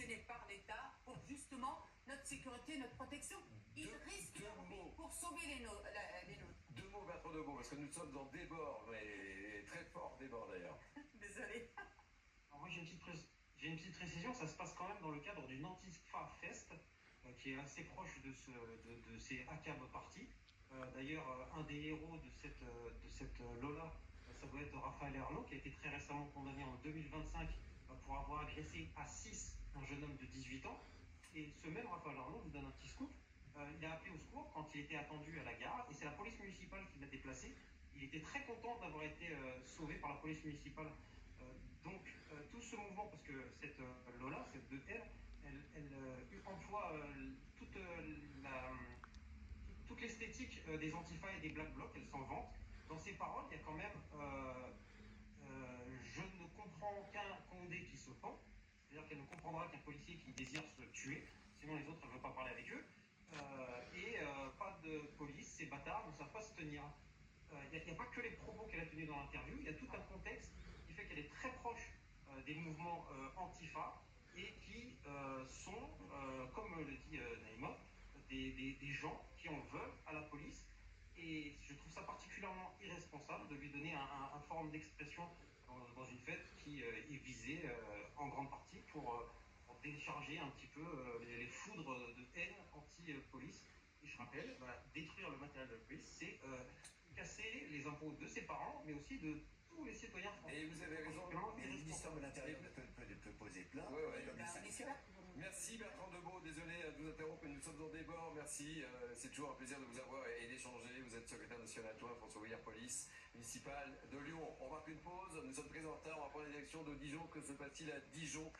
subventionné par l'État pour justement notre sécurité, notre protection. Ils risquent leur vie pour sauver les nôtres. Deux mots, maître de mots, parce que nous sommes en débord, mais très fort débord d'ailleurs. Désolée. Alors moi j'ai une petite précision, ça se passe quand même dans le cadre d'une Antifa Fest qui est assez proche de ces ACAB parties. D'ailleurs, un des héros de cette Lola, ça doit être Raphaël Ernaud, qui a été très récemment condamné en 2025 pour avoir agressé à 6 un jeune homme de 18 ans. Et ce même Raphaël Ernaud, je vous donne un petit scoop, il a appelé au secours quand il était attendu à la gare, et c'est la police municipale qui l'a déplacé. Il était très content d'avoir été sauvé par la police municipale. Donc tout ce mouvement, parce que cette Lola, cette de elle emploie toute l'esthétique des antifas et des black blocs, elle s'en vante. Dans ses paroles, il y a quand même je ne comprends qu'un Condé qui se pend, c'est-à-dire qu'elle ne comprendra qu'un policier qui désire se tuer, sinon les autres, elle ne veut pas parler avec eux. Pas de police, ces bâtards ne savent pas se tenir. Il n'y a pas que les propos qu'elle a tenus dans l'interview, il y a tout un contexte qui fait qu'elle est très proche des mouvements antifa et qui sont, comme le dit Naïma, des gens qui en veulent à la police. Et je trouve ça particulièrement irresponsable de lui donner un forme d'expression dans une fête qui est visée en grande partie pour décharger un petit peu les foudres de haine anti-police. Et je rappelle, détruire le matériel de la police, c'est casser les impôts de ses parents, mais aussi de tous les citoyens français. Et vous avez raison, le ministère de l'Intérieur peut poser plainte. Merci Bertrand Debeau, désolé de vous interrompre, mais nous sommes en débord. Merci, c'est toujours un plaisir de vous avoir et d'échanger. Vous êtes secrétaire national adjoint François Ouillard, police municipale de Lyon. On marque une pause, nous sommes très en retard, on va prendre la direction de Dijon. Que se passe-t-il à Dijon?